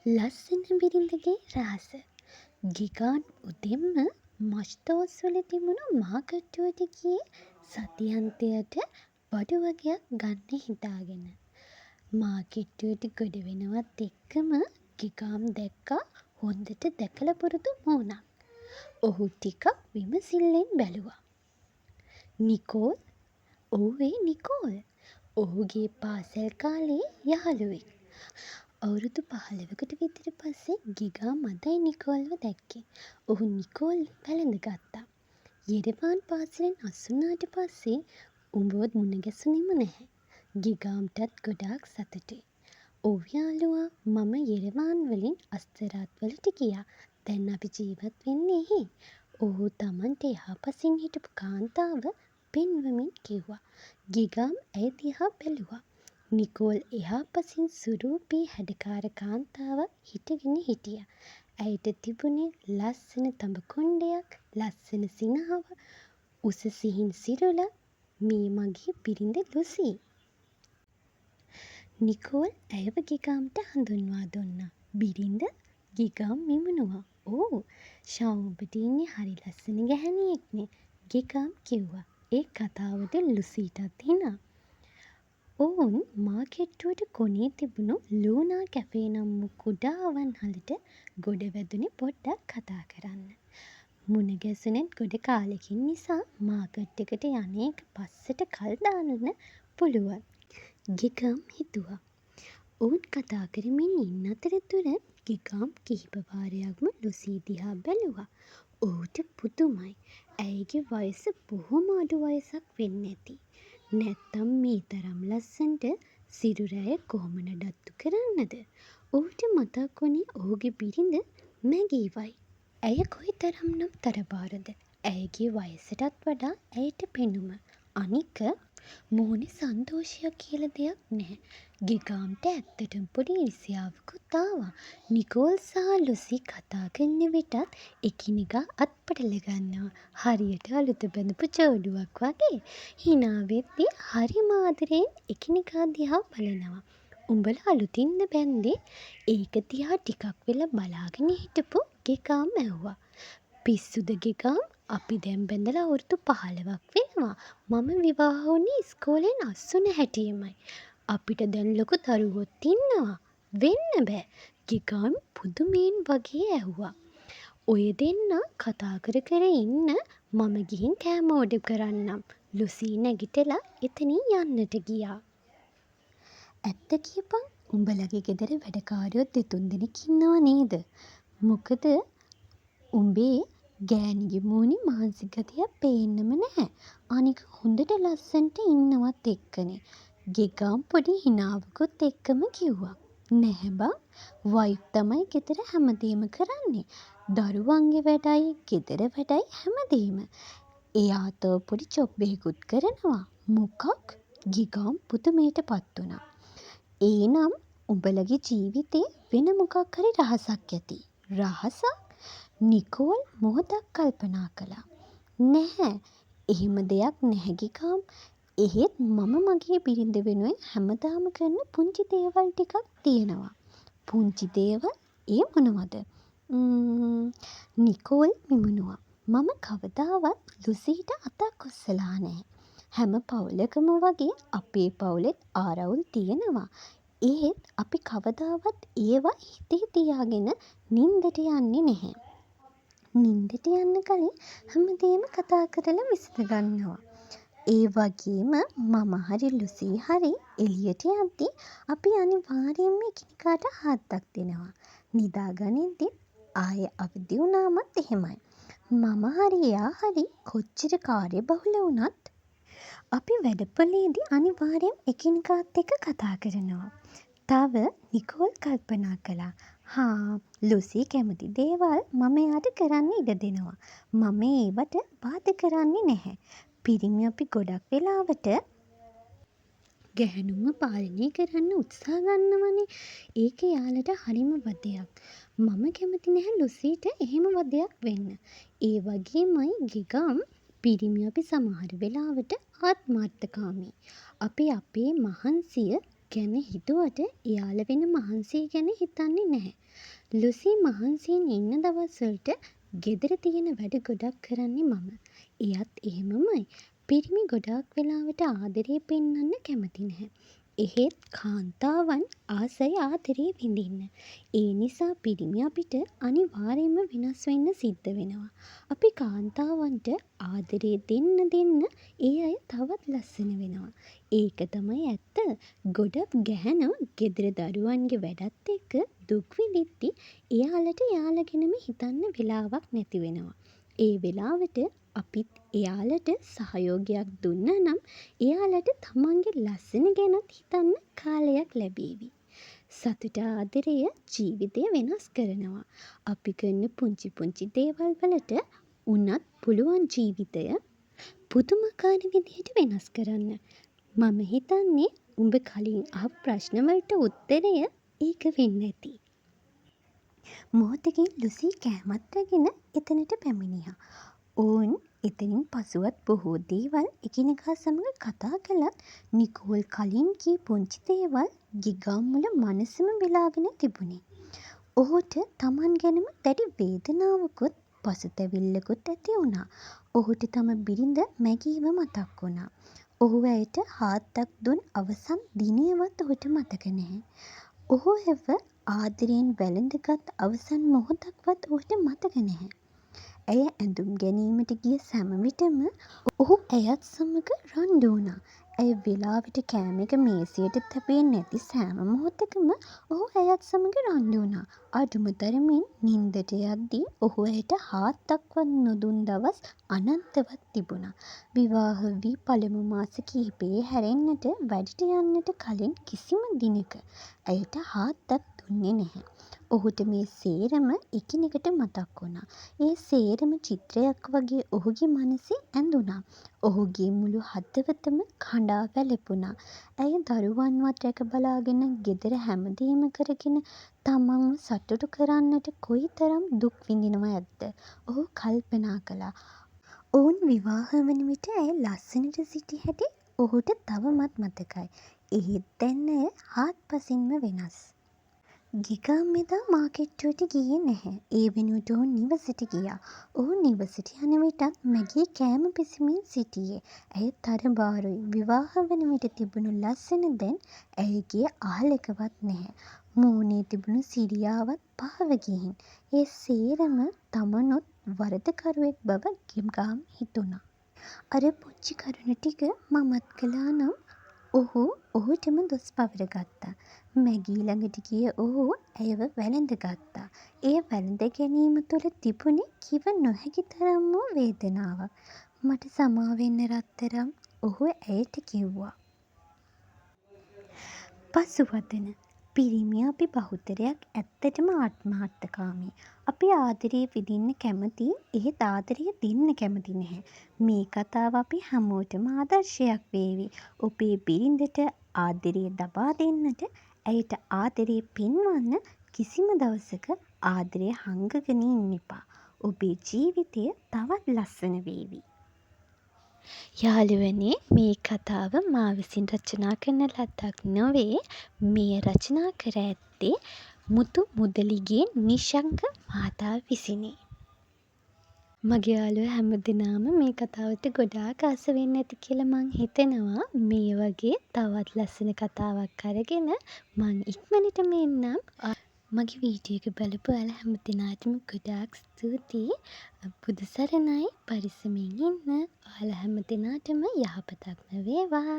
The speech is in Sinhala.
ලස්සන බිරිඳගේ රහස. ගිගාන් උදෙන්ම මස්තෝස්වල තිබුණු මාකට්ටුවට ගියේ සතියන්තයට බඩු වගයක් ගන්න හිතාගෙන. මාකෙට්ටුවට ගොඩ වෙනවත් එක්කම ගිගාම් දැක්කා හොඳට දැකලා පුරුදු මූණක්. ඔහු ටිකක් විමසිල්ලෙන් බැලුවා. නිකෝල්? ඔව් ඒ නිකෝල්. ඔහුගේ පාසල් කාලේ යහළුවෙක්. අවුරුදු 15කට විතර පස්සේ ගිගා මදයි නිකෝල්ව දැක්කේ. ඔහු නිකෝල් පැළඳගත්තා. යෙරවාන් පාසලෙන් අස්සුනාට පස්සේ උඹවත් මුණ ගැසුණෙම නැහැ. ගිගාම්ටත් ගොඩාක් සතුටුයි. ඔව් යාළුවා, මම යෙරවාන් වලින් අස්තරාත් වලට ගියා. දැන් අපි ජීවත් වෙන්නේ එහි. ඔහු Tamante යහපසින් හිටපු කාන්තාව පෙන්වමින් කිව්වා. ගිගාම් ඇය දිහා බැලුවා. නිකෝල් එහාපසින් සුරූපී හැඩකාර කාන්තාවක් හිටගෙන හිටියා. ඇයට තිබුණේ ලස්සන තඹ කොණ්ඩයක්, ලස්සන සිනහව, උස සිහින් සිරුර. මේ මගේ බිරිඳ ලුසි. නිකෝල් ඇයව ගිගාම්ට හඳුන්වා දුන්නා. බිරිඳ? ගිගාම් විමනුවා. ඕ, ෂාම් ඔබට ඉන්නේ හරි ලස්සන ගැහැණියෙක්නේ, ගිගාම් කිව්වා. ඒ කතාවට ලුසිටත් හිනා. ඔවුන් මාකෙට්ටුවට කොනේ තිබුණු ලූනා කැෆේ නම් වූ කුඩා අවන්හලට ගොඩ වැදුනේ පොඩ්ඩක් කතා කරන්න. මුණ ගැසුණෙත් ගොඩ කාලෙකින් නිසා මාකට් එකට යන එක පස්සට කල් දාන්න පුළුවන්. ගිගාම් හිතුවා. ඔවුන් කතා කරමින් ඉන්න අතරතුර ගිගාම් කිහිප වාරයක්ම ලුසී දිහා බැලුවා. ඔහුට පුදුමයි. ඇයගේ වයස බොහොම අඩු වයසක් වෙන්න ඇති. නැත්තම් මේ තරම් ලස්සනට සිරුර ඇය කොහොම නඩත්තු කරන්නද? ඔහුට මතක් වුණේ ඔහුගේ බිරිඳ මැගීවයි. ඇය කොයිතරම්නම් තරබාරද? ඇයගේ වයසටත් වඩා ඇයට පෙනුම. අනික මොහොනේ සන්තෝෂයක් කියලා දෙයක් නැහැ. ගිගාම්ට ඇත්තටම පොඩි ඉරිසියාවකුත් ආවා. නිකෝල් සහ ලුසි කතා කරන විටත් එකිනෙකා අත්පටල ගන්නවා. හරියට අලුත බැඳපු ජෝඩුවක් වගේ. hina වෙද්දී හරිම ආදරෙන් එකිනෙකා දිහා බලනවා. උඹලා අලුතින්ද බැන්දේ? ඒක දිහා ටිකක් වෙලා බලාගෙන හිටපු ගිගාම් ඇහුවා. පිස්සුද ගිගාම්? අපි දැන් බැඳලා අවුරුදු 15ක් වෙනවා. මම විවාහ වුණේ ඉස්කෝලෙන් අස්සුන හැටියෙමයි. අපිට දැන් ලොකු දරුවොත් ඉන්නවා. වෙන්න බෑ. ගිගාම් පුදුමයෙන් වගේ ඇහුවා. ඔය දෙන්න කතා කර කර ඉන්න, මම ගිහින් කෑම ඕඩර් කරන්නම්. ලුසි නැගිටලා එතනින් යන්නට ගියා. ඇත්ත කියපන්, උඹලගේ ගෙදර වැඩකාරයෝ දෙතුන් දෙනෙක් ඉන්නව නේද? මොකද උඹේ ගෑණිගේ මූණේ මානසික ගතියක් පේන්නම නැහැ. අනික හොඳට ලස්සනට ඉන්නවත් එක්කනේ. ගිගාම් පොඩි හිනාවකුත් එක්කම කිව්වා. නැහැ බං, වයිෆ් තමයි ගෙදර හැමදේම කරන්නේ. දරුවන්ගේ වැඩයි, ගෙදර වැඩයි හැමදේම. එයා තව පොඩි ජොබ් එකකුත් කරනවා. මොකක්? ගිගාම් පුදුමයටපත් වුණා. ඒනම් උඹලගේ ජීවිතේ වෙන මොකක් හරි රහසක් ඇති. රහසක්? නිකෝල් මොහොතක් කල්පනා කළා. නැහැ, එහෙම දෙයක් නැහැ ගිගාම්. එහෙත් මම මගේ බිරිඳ වෙනුවෙන් හැමදාම කරන පුංචි දේවල් ටිකක් තියෙනවා. පුංචි දේවල්? ඒ මොනවද? නිකෝල් විමනුවා. මම කවදාවත් ලුසිට අතක් උස්සලා නැහැ. හැම පවුලකම වගේ අපේ පවුලෙත් ආරවුල් තියෙනවා. ඒත් අපි කවදාවත් ඒවා හිතේ තියාගෙන නින්දට යන්නේ නැහැ. නින්දට යන්න කලින් හැමදේම කතා කරලා විසඳ ගන්නවා. ඒ වගේම මම හරි ලුසි හරි එළියට යද්දී අපි අනිවාර්යයෙන්ම එකිනෙකාට හාද්දක් දෙනවා. නිදාගනිද්දි ආයෙ අවදි වුණාමත් එහෙමයි. මම හරි එයා හරි කොච්චර කාර්යබහුල වුණත් අපි වැඩපොලේදී අනිවාර්යයෙන් එකිනෙකාත් එක්ක කතා කරනවා. තව නිකෝල් කල්පනා කළා. ලුසි කැමති දේවල් මම එයාට කරන්න ඉඩ දෙනවා. මම ඒවට බාධා කරන්නේ නැහැ. පිරිමි අපි ගොඩක් වෙලාවට ගැහැණුන්ව පාලනය කරන්න උත්සාහ ගන්නවනේ. ඒක යාළට හරිම වදයක්. මම කැමති නැහැ ලුසිට එහෙම වදයක් වෙන්න. ඒ වගේමයි ගිගාම්, පිරිමි අපි සමහර වෙලාවට ආත්මාර්ථකාමී. අපි අපේ මහන්සිය ගැන හිතුවට එයාලා වෙන මහන්සිය ගැන හිතන්නේ නැහැ. ලුසි මහන්සියෙන් ඉන්න දවස්වලට ගෙදර තියෙන වැඩ ගොඩක් කරන්නේ මම. එයත් එහෙමමයි. පිරිමි ගොඩාක් වෙලාවට ආදරේ පෙන්වන්න කැමති නැහැ. එහෙත් කාන්තාවන් ආසයි ආදරේ විඳින්න. ඒ නිසා පිරිමි අපිට අනිවාර්යයෙන්ම වෙනස් වෙන්න සිද්ධ වෙනවා. අපි කාන්තාවන්ට ආදරේ දෙන්න ඒ අය තවත් ලස්සන වෙනවා. ඒක තමයි ඇත්ත. ගොඩක් ගැහැණු ගෙදර දරුවන්ගේ වැඩත් එක්ක දුක් විඳිද්දි එයාලට එයාලා ගැනම හිතන්න වෙලාවක් නැති වෙනවා. ඒ වෙලාවට අපිත් එයාලට සහයෝගයක් දුන්නා නම් එයාලට තමන්ගේ ලස්සන ගැනත් හිතන්න කාලයක් ලැබේවි. සතුට ආදරය ජීවිතය වෙනස් කරනවා. අපි කරන පුංචි පුංචි දේවල් වලට උනත් පුළුවන් ජීවිතය පුදුමාකාර විදිහට වෙනස් කරන්න. මම හිතන්නේ උඹ කලින් අහපු ප්‍රශ්න වලට උත්තරය ඒක වෙන්න ඇති. මොහොතකින් ලුසි කෑමත් රැගෙන එතනට පැමිණියා. ඔවුන් එතනින් පසුවත් බොහෝ දේවල් එකිනෙකා සමග කතා කළත් නිකෝල් කලින් කී පුංචි දේවල් ගිගාම් මුල මනසම වෙලාගෙන තිබුණේ. ඔහුට තමන් ගැනම දැඩි වේදනාවකුත් පසුතැවිල්ලකුත් ඇති වුණා. ඔහුට තම බිරිඳ මැගීව මතක් වුණා. ඔහු ඇයට හාත්යක් දුන් අවසන් දිනයවත් ඔහුට මතක නැහැ. ඔහු හැව ආදරයෙන් වැළඳගත් අවසන් මොහොතක්වත් ඔහුට මතක නැහැ. ඇය ඇඳුම් ගැනීමට ගිය සෑම විටම ඔහු ඇයත් සමග රණ්ඩු වුණා. ඇය වෙලාවට කෑම එක මේසයට තැබෙන්නේ නැති සෑම මොහොතකම ඔහු ඇයත් සමග රණ්ඩු වුණා. අඩුම තරමින් නින්දට යද්දී ඔහු ඇයට හාත්යක්වත් නොදුන් දවස් අනන්තවත් තිබුණා. විවාහ වී පළමු මාස කිහිපයේ හැරෙන්නට වැඩට යන්නට කලින් කිසිම දිනක ඇයට හාත්යක් දුන්නේ නැහැ. ඔහුට මේ සේරම එකිනෙකට මතක් වුණා. ඒ සේරම චිත්‍රයක් වගේ ඔහුගේ මනසේ ඇඳුණා. ඔහුගේ මුළු හදවතම කඩා වැළපුණා. ඇය දරුවන්වත් රැක බලාගෙන ගෙදර හැමදේම කරගෙන තමන්ව සතුටු කරන්නට කොයිතරම් දුක් විඳිනව ඇද්ද? ඔහු කල්පනා කළා. ඔවුන් විවාහ වන විට ඇය ලස්සනට සිටි හැටි ඔහුට තවමත් මතකයි. එහෙත් දැන් ඇය හාත්පසින්ම වෙනස්. ගිගාම් එදා මාකෙට්ටුවට ගියේ නැහැ. ඒ වෙනුවට ඔහු නිවසට ගියා. ඔහු නිවසට යන විටත් මැගී කෑම පිසමින් සිටියේ. ඇය තරබාරුයි. විවාහ වන විට තිබුණු ලස්සන දැන් ඇයගේ අහලකවත් නැහැ. මූණේ තිබුණු සිරියාවත් පහව ගිහින්. ඒ සේරම තමනුත් වරදකරුවෙක් බව ගිගාම් හිතුණා. අර පුංචි කරුණු ටික මමත් කළා නම් ඔහු ඔහුටම දොස් පවර ගත්තා. මැගී ළඟට ගිය ඔහු ඇයව වැළඳගත්තා. ඒ වැළඳ ගැනීම තුළ තිබුණේ කිව නොහැකි තරම් වූ වේදනාවක්. මට සමා වෙන්න රත්තරම්, ඔහු ඇයට කිව්වා. පසුවදන පිරිමි අපි බහුතරයක් ඇත්තටම ආත්මාර්ථකාමී. අපි ආදරේ විඳින්න කැමති, එහෙත් ආදරය දෙන්න කැමති නැහැ. මේ කතාව අපි හැමෝටම ආදර්ශයක් වේවි. ඔබේ බිරිඳට ආදරේ ලබා දෙන්නට, ඇයට ආදරේ පෙන්වන්න කිසිම දවසක ආදරේ හංගගෙන ඉන්න එපා. ඔබේ ජීවිතය තවත් ලස්සන වේවි. යාළුවනේ, මේ කතාව මා විසින් රචනා කරන ලද්දක් නොවේ. මෙය රචනා කර ඇත්තේ මුතු මුදලිගේ නිශංක මහතා විසිනි. මගේ යාළුවෝ හැමදෙනාම මේ කතාවට ගොඩාක් ආස වෙන්න ඇති කියලා මං හිතනවා. මේ වගේ තවත් ලස්සන කතාවක් අරගෙන මං ඉක්මනටම එන්නම්. මගේ වීඩියෝ එක බලපු ඔයාලා හැමදෙනාටම ගොඩාක් ස්තුතියි. බුදු සරණයි. පරිස්සමින් ඉන්න. ඔයාලා හැමදෙනාටම යහපතක්ම වේවා.